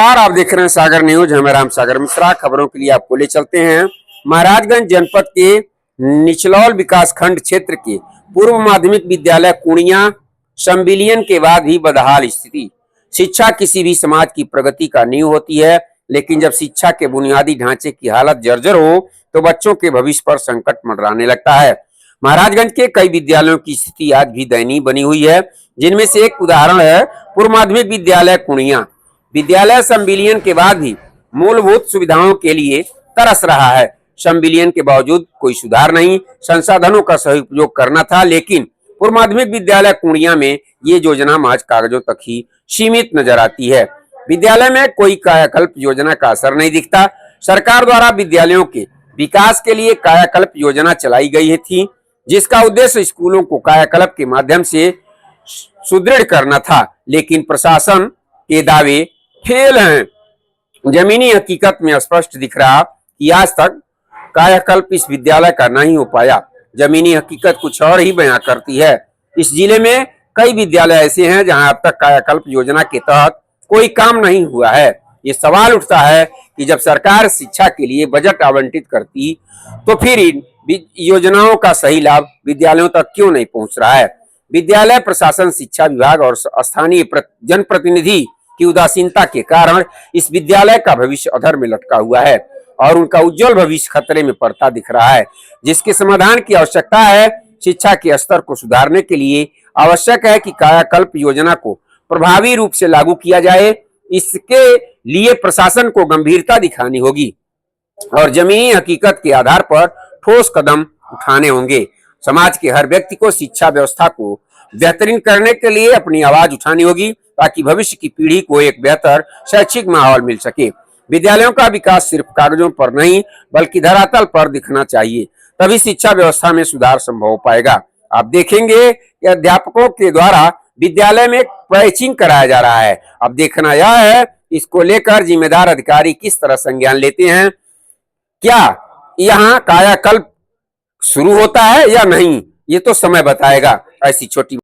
आप देख रहे हैं सागर न्यूज। हमें राम सागर मिश्रा। खबरों के लिए आपको ले चलते हैं महाराजगंज जनपद के निचलौल विकास खंड क्षेत्र के पूर्व माध्यमिक विद्यालय कुणिया संविलियन के बाद भी बदहाल स्थिति। शिक्षा किसी भी समाज की प्रगति का नींव होती है, लेकिन जब शिक्षा के बुनियादी ढांचे की हालत जर्जर हो तो बच्चों के भविष्य पर संकट मंडराने लगता है। महाराजगंज के कई विद्यालयों की स्थिति आज भी दयनीय बनी हुई है, जिनमें से एक उदाहरण है पूर्व माध्यमिक विद्यालय कुणिया। विद्यालय संविलियन के बाद भी मूलभूत सुविधाओं के लिए तरस रहा है। संविलियन के बावजूद कोई सुधार नहीं। संसाधनों का सही उपयोग करना था, लेकिन पूर्व माध्यमिक विद्यालय कुणिया में ये योजना महज कागजों तक ही सीमित नजर आती है। विद्यालय में कोई कायाकल्प योजना का असर नहीं दिखता। सरकार द्वारा विद्यालयों के विकास के लिए कायाकल्प योजना चलाई गई थी, जिसका उद्देश्य स्कूलों को कायाकल्प के माध्यम से सुदृढ़ करना था, लेकिन प्रशासन के दावे फेल हैं। जमीनी हकीकत में स्पष्ट दिख रहा कि आज तक कायाकल्प इस विद्यालय का नहीं हो पाया। जमीनी हकीकत कुछ और ही बयां करती है। इस जिले में कई विद्यालय ऐसे हैं जहां अब तक कायाकल्प योजना के तहत कोई काम नहीं हुआ है। ये सवाल उठता है कि जब सरकार शिक्षा के लिए बजट आवंटित करती तो फिर इन योजनाओं का सही लाभ विद्यालयों तक क्यों नहीं पहुंच रहा है। विद्यालय प्रशासन, शिक्षा विभाग और स्थानीय जनप्रतिनिधि की उदासीनता के कारण इस विद्यालय का भविष्य अधर में लटका हुआ है और उनका उज्जवल भविष्य खतरे में पड़ता दिख रहा है, जिसके समाधान की आवश्यकता है। शिक्षा के स्तर को सुधारने के लिए आवश्यक है कि कायाकल्प योजना को प्रभावी रूप से लागू किया जाए। इसके लिए प्रशासन को गंभीरता दिखानी होगी और जमीनी हकीकत के आधार पर ठोस कदम उठाने होंगे। समाज के हर व्यक्ति को शिक्षा व्यवस्था को बेहतरीन करने के लिए अपनी आवाज उठानी होगी, ताकि भविष्य की पीढ़ी को एक बेहतर शैक्षिक माहौल मिल सके। विद्यालयों का विकास सिर्फ कागजों पर नहीं बल्कि धरातल पर दिखना चाहिए, तभी शिक्षा व्यवस्था में सुधार संभव हो पाएगा। आप देखेंगे कि अध्यापकों के द्वारा विद्यालय में पैचिंग कराया जा रहा है। अब देखना यह है इसको लेकर जिम्मेदार अधिकारी किस तरह संज्ञान लेते हैं। क्या यहाँ कायाकल्प शुरू होता है या नहीं, ये तो समय बताएगा। ऐसी छोटी